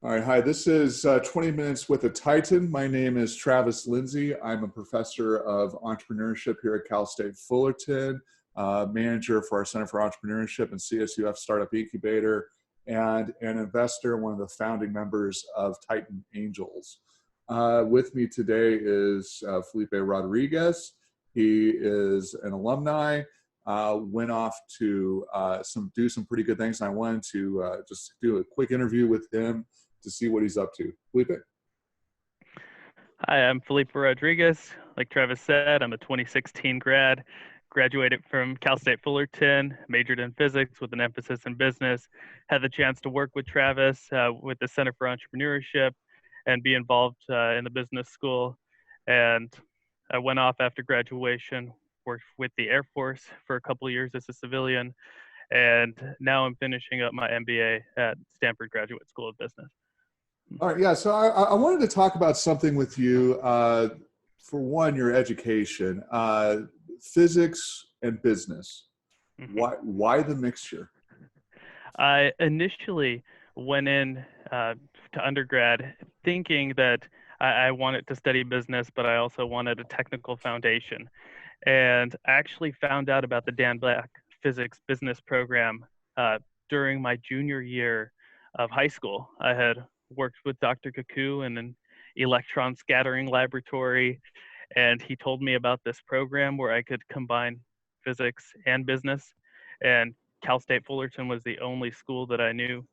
All right, hi, this is 20 Minutes with a Titan. My name is Travis Lindsay. I'm a professor of entrepreneurship here at Cal State Fullerton, manager for our Center for Entrepreneurship and CSUF Startup Incubator, and an investor, one of the founding members of Titan Angels. With me today is Phillipe Rodriguez. He is an alumni, went off to do some pretty good things. And I wanted to just do a quick interview with him to see what he's up to. Phillipe? Hi, I'm Phillipe Rodriguez. Like Travis said, I'm a 2016 grad, graduated from Cal State Fullerton, majored in physics with an emphasis in business, had the chance to work with Travis with the Center for Entrepreneurship and be involved in the business school. And I went off after graduation, worked with the Air Force for a couple of years as a civilian, and now I'm finishing up my MBA at Stanford Graduate School of Business. All right, yeah, so I wanted to talk about something with you. For one, your education, physics and business. Mm-hmm. Why the mixture? I initially went in to undergrad thinking that I wanted to study business, but I also wanted a technical foundation. And I actually found out about the Dan Black Physics Business Program during my junior year of high school. I had worked with Dr. Kaku in an electron scattering laboratory, and he told me about this program where I could combine physics and business. And Cal State Fullerton was the only school that I knew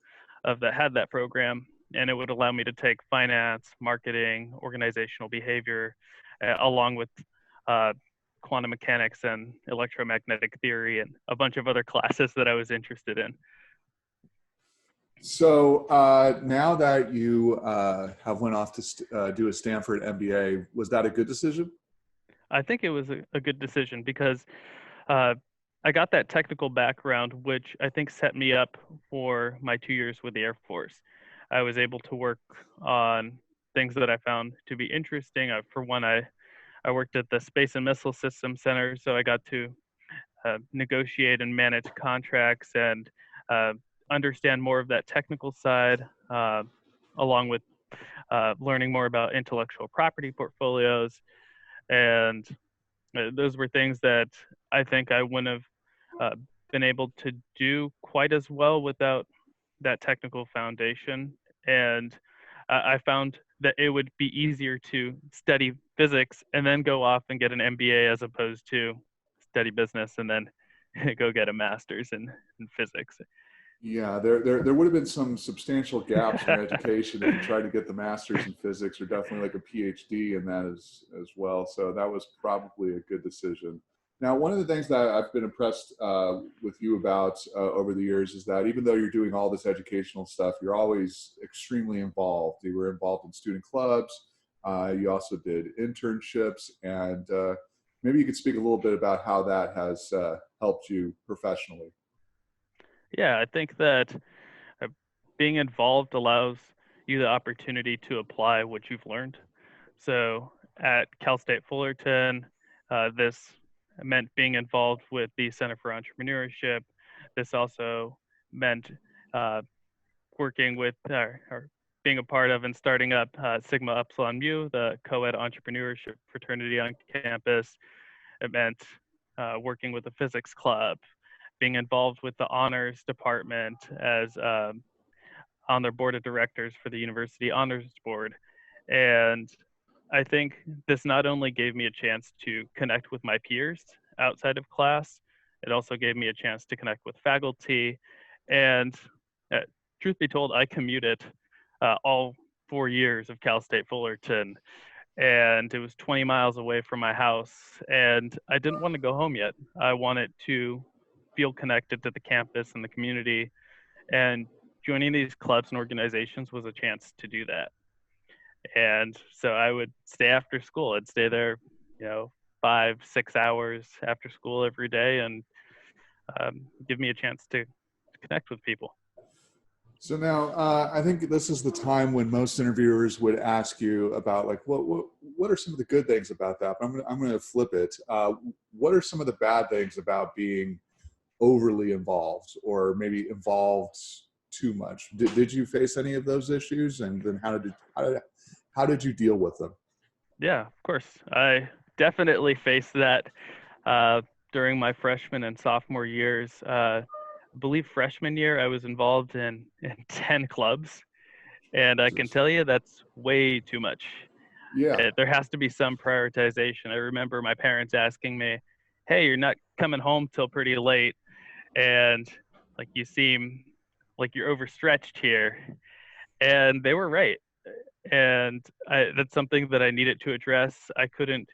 of that had that program, and it would allow me to take finance, marketing, organizational behavior, along with quantum mechanics and electromagnetic theory and a bunch of other classes that I was interested in. So now that you have went off to do a Stanford MBA, was that a good decision? I think it was a good decision because I got that technical background, which I think set me up for my 2 years with the Air Force. I was able to work on things that I found to be interesting. For one, I worked at the Space and Missile Systems Center, so I got to negotiate and manage contracts and understand more of that technical side, along with learning more about intellectual property portfolios. And those were things that I think I wouldn't have been able to do quite as well without that technical foundation. And I found that it would be easier to study physics and then go off and get an MBA as opposed to study business and then go get a master's in physics. Yeah, there would have been some substantial gaps in your education if you tried to get the master's in physics, or definitely like a PhD in that as well. So that was probably a good decision. Now, one of the things that I've been impressed with you about over the years is that even though you're doing all this educational stuff, you're always extremely involved. You were involved in student clubs. You also did internships, and maybe you could speak a little bit about how that has helped you professionally. Yeah, I think that being involved allows you the opportunity to apply what you've learned. So at Cal State Fullerton, this meant being involved with the Center for Entrepreneurship. This also meant working with or being a part of and starting up Sigma Upsilon Mu, the co-ed entrepreneurship fraternity on campus. It meant working with the physics club, being involved with the honors department as on their board of directors for the university honors board. And I think this not only gave me a chance to connect with my peers outside of class, it also gave me a chance to connect with faculty. And truth be told, I commuted all 4 years of Cal State Fullerton, and it was 20 miles away from my house. And I didn't want to go home yet. I wanted to feel connected to the campus and the community, and joining these clubs and organizations was a chance to do that. And so I would stay after school. I'd stay there, 5-6 hours after school every day, and give me a chance to connect with people. So now, I think this is the time when most interviewers would ask you about, like, what are some of the good things about that? But I'm going to flip it. What are some of the bad things about being overly involved, or maybe involved too much. Did you face any of those issues? And then how did you deal with them? Yeah, of course. I definitely faced that during my freshman and sophomore years. I believe freshman year, I was involved in 10 clubs. And I can tell you that's way too much. Yeah. There has to be some prioritization. I remember my parents asking me, "Hey, you're not coming home till pretty late, and like you seem like you're overstretched here." And they were right. And that's something that I needed to address. I couldn't,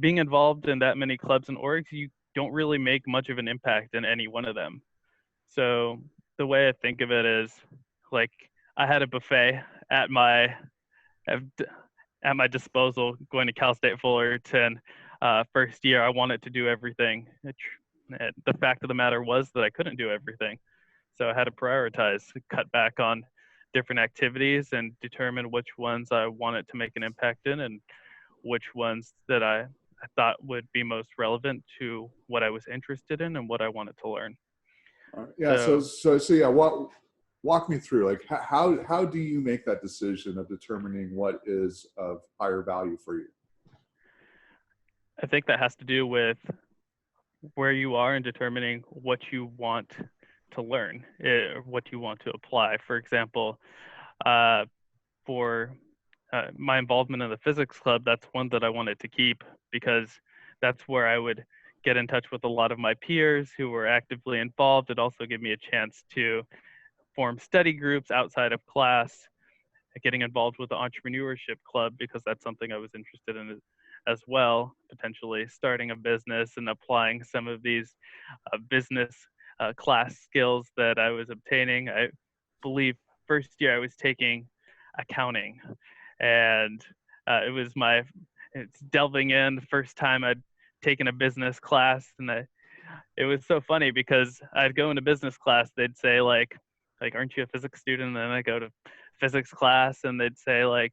being involved in that many clubs and orgs, you don't really make much of an impact in any one of them. So the way I think of it is like I had a buffet at my at at my disposal going to Cal State Fullerton first year. I wanted to do everything. The fact of the matter was that I couldn't do everything. So I had to prioritize, cut back on different activities and determine which ones I wanted to make an impact in and which ones that I thought would be most relevant to what I was interested in and what I wanted to learn. Yeah. So So yeah. Walk me through, like, how do you make that decision of determining what is of higher value for you? I think that has to do with where you are in determining what you want to learn, what you want to apply. For example, uh, for my involvement in the physics club, that's one that I wanted to keep because that's where I would get in touch with a lot of my peers who were actively involved. It also gave me a chance to form study groups outside of class, getting involved with the entrepreneurship club because that's something I was interested in as well, potentially starting a business and applying some of these business class skills that I was obtaining. I believe first year I was taking accounting, and it's delving in the first time I'd taken a business class, and it was so funny because I'd go into business class, they'd say like, aren't you a physics student? And then I go to physics class and they'd say like,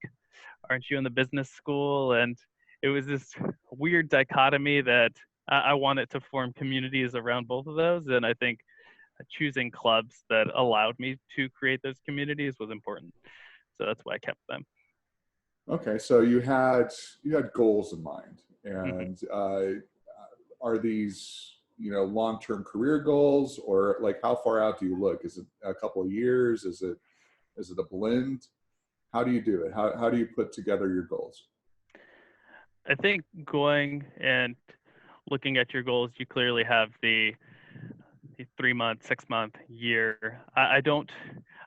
aren't you in the business school? And it was this weird dichotomy that I wanted to form communities around both of those. And I think choosing clubs that allowed me to create those communities was important. So that's why I kept them. Okay, so you had goals in mind, Mm-hmm. and are these, long-term career goals, or like how far out do you look? Is it a couple of years? Is it a blend? How do you do it? How do you put together your goals? I think going and looking at your goals, you clearly have the 3 month, 6 month, year. I don't.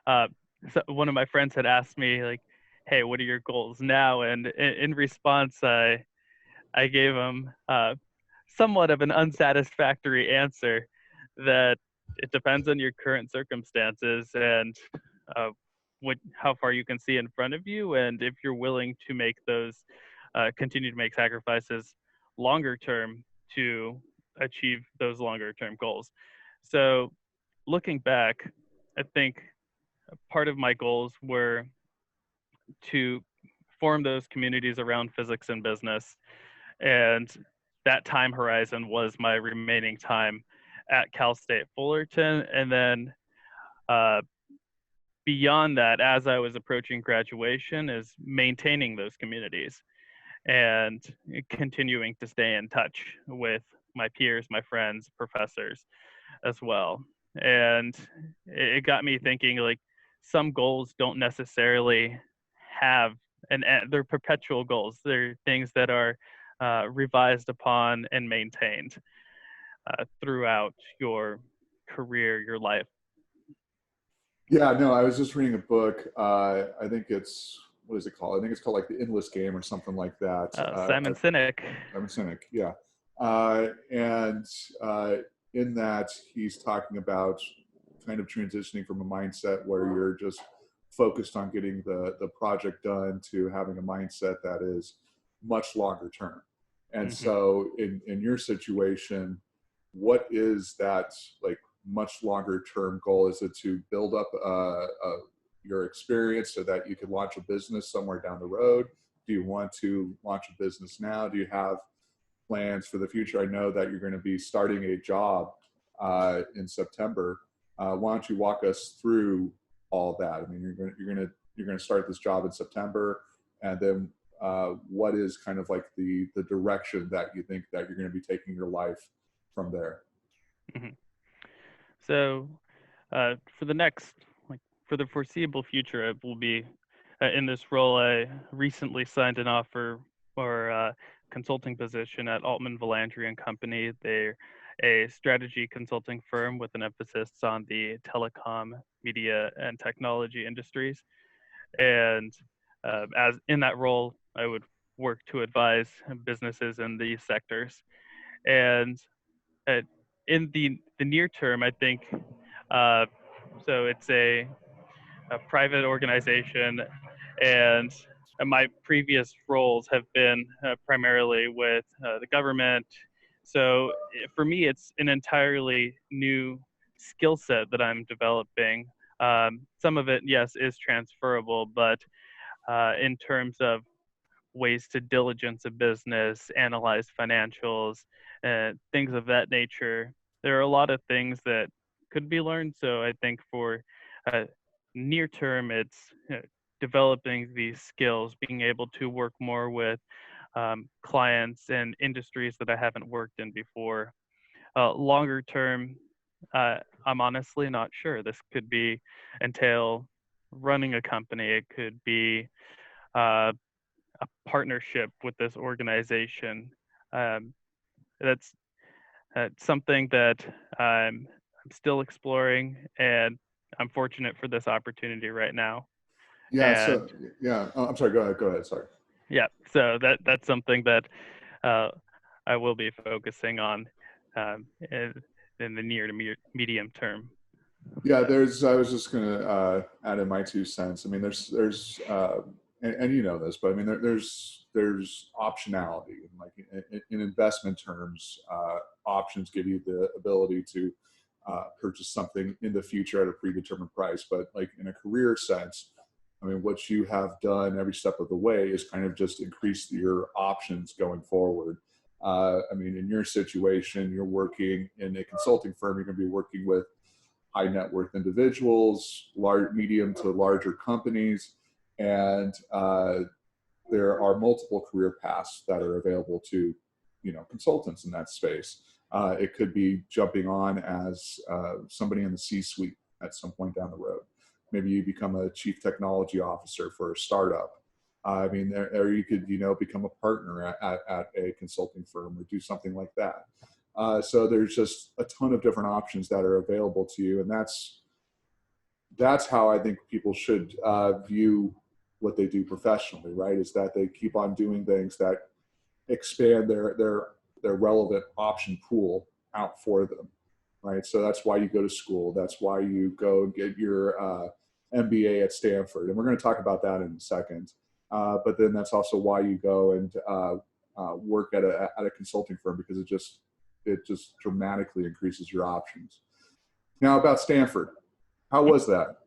Uh, so one of my friends had asked me like, "Hey, what are your goals now?" And in response, I gave him somewhat of an unsatisfactory answer that it depends on your current circumstances and uh, how far you can see in front of you, and if you're willing to make those continue to make sacrifices longer term to achieve those longer term goals. So looking back, I think part of my goals were to form those communities around physics and business. And that time horizon was my remaining time at Cal State Fullerton. And then uh, beyond that, as I was approaching graduation, is maintaining those communities and continuing to stay in touch with my peers, my friends, professors as well. And it got me thinking like some goals don't necessarily have an end. They're perpetual goals. They're things that are revised upon and maintained throughout your career, your life. Yeah, no, I was just reading a book. I think what is it called? I think it's called like The Endless Game or something like that. Simon Sinek. I'm a cynic, yeah. And in that, he's talking about kind of transitioning from a mindset where you're just focused on getting the project done to having a mindset that is much longer term. And Mm-hmm. so in your situation, what is that like much longer term goal? Is it to build up your experience so that you can launch a business somewhere down the road? Do you want to launch a business now? Do you have plans for the future? I know that you're going to be starting a job in September. Why don't you walk us through all that? I mean, you're going to start this job in September, and then what is kind of like the direction that you think that you're going to be taking your life from there? Hmm. So, for the next, like, for the foreseeable future, I will be in this role. I recently signed an offer for a consulting position at Altman Valandry and Company. They're a strategy consulting firm with an emphasis on the telecom, media, and technology industries. And as in that role, I would work to advise businesses in these sectors. And uh, in the near term, I think uh, so. It's a private organization, and my previous roles have been primarily with the government. So for me, it's an entirely new skill set that I'm developing. Some of it, yes, is transferable, but in terms of ways to diligence a business, analyze financials, things of that nature. There are a lot of things that could be learned. So I think for uh, near term, it's developing these skills, being able to work more with clients and industries that I haven't worked in before. Longer term, I'm honestly not sure. This could be entail running a company. It could be uh, a partnership with this organization. Um, that's something that I'm still exploring, and I'm fortunate for this opportunity right now. Yeah. And So yeah, oh, I'm sorry. Go ahead. Go ahead. Sorry. yeah, so that's something that uh, I will be focusing on in the near to medium term. Yeah, So, I was just going to add in my 2 cents. I mean, and you know this, but I mean, there's optionality. Like in investment terms, options give you the ability to purchase something in the future at a predetermined price. But like in a career sense, I mean, what you have done every step of the way is kind of just increase your options going forward. I mean, in your situation, you're working in a consulting firm. You're going to be working with high net worth individuals, large, medium to larger companies, and there are multiple career paths that are available to, consultants in that space. It could be jumping on as somebody in the C-suite at some point down the road. Maybe you become a chief technology officer for a startup. I mean, or you could, become a partner at a consulting firm or do something like that. So there's just a ton of different options that are available to you, and that's how I think people should view what they do professionally. Right? Is that they keep on doing things that expand their relevant option pool out for them. Right? So that's why you go to school. That's why you go and get your MBA at Stanford, and we're going to talk about that in a second. But then that's also why you go and work at a consulting firm, because it just dramatically increases your options. Now about Stanford, how was that?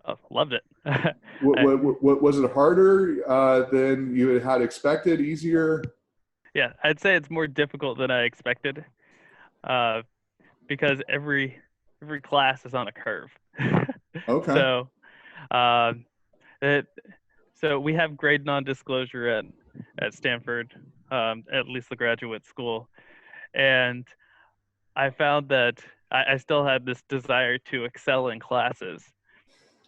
oh, loved it. What was it harder than you had expected? Easier? Yeah, I'd say it's more difficult than I expected, uh, because every class is on a curve. Okay. So, um, it so we have grade non-disclosure at Stanford, at least the graduate school, and I found that I still had this desire to excel in classes,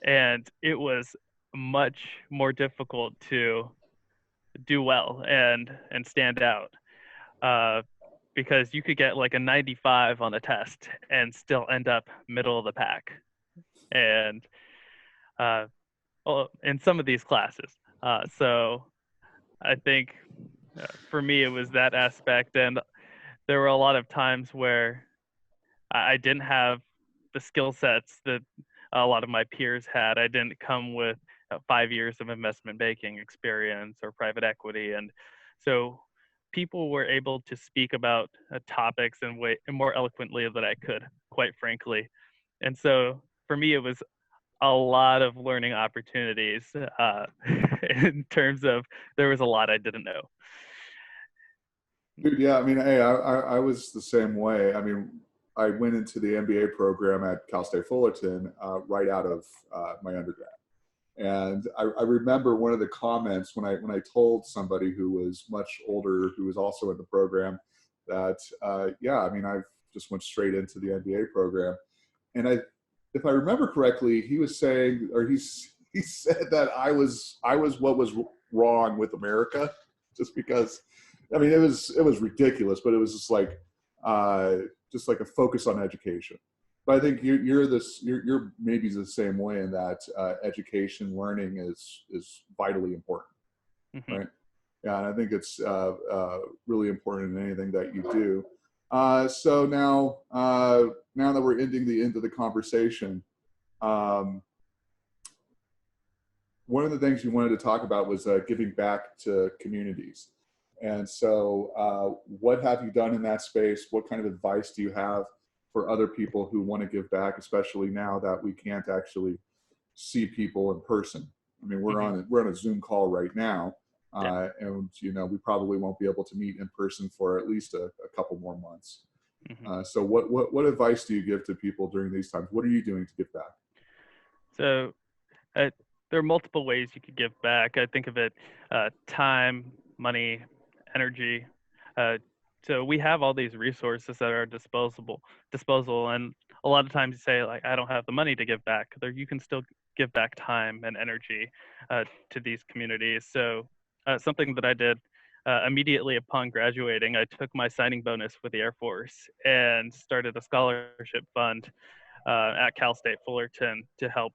and it was much more difficult to do well and stand out. Uh, because you could get like a 95 on a test and still end up middle of the pack. And uh, in some of these classes. So I think for me, it was that aspect. And there were a lot of times where I didn't have the skill sets that a lot of my peers had. I didn't come with 5 years of investment banking experience or private equity. And so people were able to speak about topics in way more eloquently than I could, quite frankly. And so for me, it was a lot of learning opportunities in terms of there was a lot I didn't know. Dude, yeah, I mean, hey, I was the same way. I mean, I went into the MBA program at Cal State Fullerton right out of my undergrad. And I remember one of the comments when I told somebody who was much older, who was also in the program, that yeah, I mean, I've just went straight into the MBA program. And if I remember correctly, he was saying, or he said that I was what was wrong with America, just because. I mean, it was ridiculous, but it was just like a focus on education. But I think you're maybe the same way in that education learning is vitally important, Hmm. right? Yeah, and I think it's really important in anything that you do. So now that we're ending the end of the conversation, um, one of the things you wanted to talk about was giving back to communities. And so, what have you done in that space? What kind of advice do you have for other people who want to give back, especially now that we can't actually see people in person? I mean, Hmm. we're on a Zoom call right now, Yeah. and we probably won't be able to meet in person for at least a couple more months. Hmm. So, what advice do you give to people during these times? What are you doing to give back? So uh, there are multiple ways you could give back. I think of it time, money, energy. Uh, so we have all these resources that are disposal, and a lot of times you say like, I don't have the money to give back. There, you can still give back time and energy to these communities. So something that I did immediately upon graduating, I took my signing bonus with the Air Force and started a scholarship fund at Cal State Fullerton to help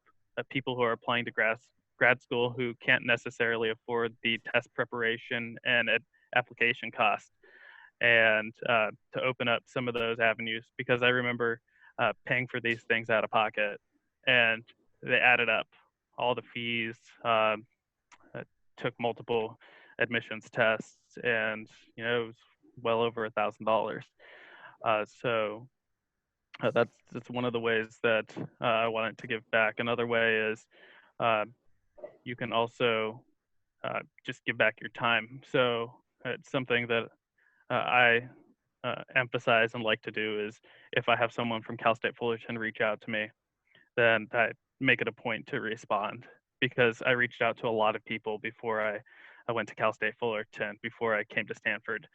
people who are applying to grad school who can't necessarily afford the test preparation and application cost, and to open up some of those avenues, because I remember paying for these things out of pocket, and they added up. All the fees, took multiple admissions tests, and it was well over $1,000. So that's one of the ways that I wanted to give back. Another way is uh, you can also just give back your time. So it's something that I emphasize and like to do is, if I have someone from Cal State Fullerton reach out to me, then I make it a point to respond, because I reached out to a lot of people before I went to Cal State Fullerton, before I came to Stanford.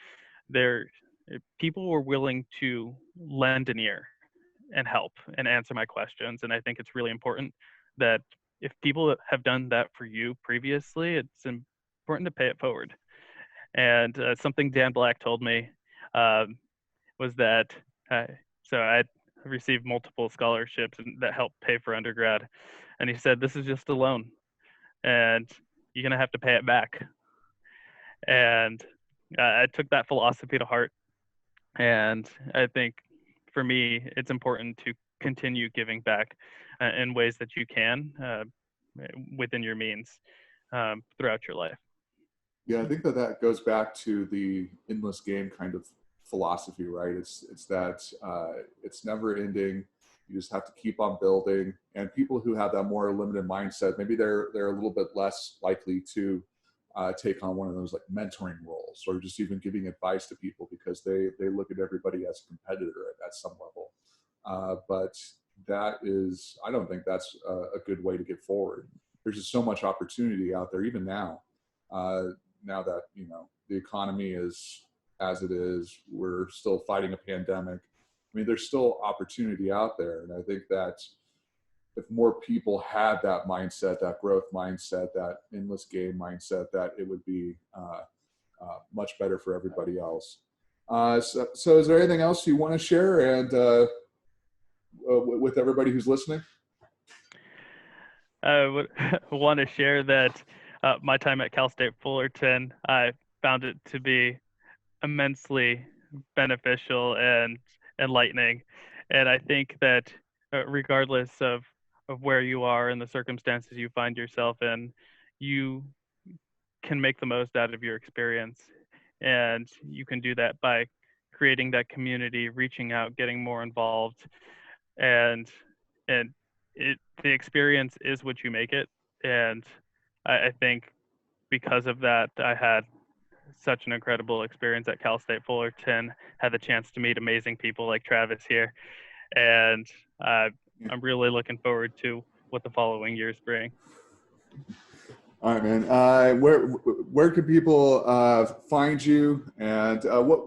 There, people were willing to lend an ear and help and answer my questions. And I think it's really important that if people have done that for you previously, it's important to pay it forward. And something Dan Black told me um, was that uh, so I received multiple scholarships that helped pay for undergrad. And he said, this is just a loan and you're going to have to pay it back. And I took that philosophy to heart. And I think for me, it's important to continue giving back in ways that you can within your means throughout your life. Yeah, I think that goes back to the endless game kind of philosophy, right? It's that it's never ending. You just have to keep on building. And people who have that more limited mindset, maybe they're a little bit less likely to take on one of those like mentoring roles, or just even giving advice to people, because they look at everybody as a competitor at some level. But that is, I don't think that's a good way to get forward. There's just so much opportunity out there, even now. Uh, Now that the economy is as it is, we're still fighting a pandemic. I mean, there's still opportunity out there, and I think that if more people had that mindset, that growth mindset, that endless game mindset, that it would be much better for everybody else. So is there anything else you want to share and with everybody who's listening? I would want to share that my time at Cal State Fullerton, I found it to be immensely beneficial and enlightening. And I think that regardless of where you are and the circumstances you find yourself in, you can make the most out of your experience. And you can do that by creating that community, reaching out, getting more involved, and and the experience is what you make it. And I think because of that, I had such an incredible experience at Cal State Fullerton. Had the chance to meet amazing people like Travis here, and I'm really looking forward to what the following years bring. All right, man. Where can people find you, and what?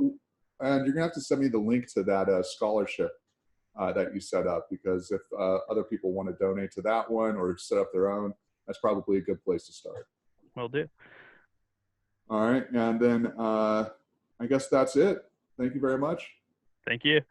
And you're gonna have to send me the link to that scholarship that you set up, because if other people want to donate to that one or set up their own, that's probably a good place to start. Will do. All right, and then I guess that's it. Thank you very much. Thank you.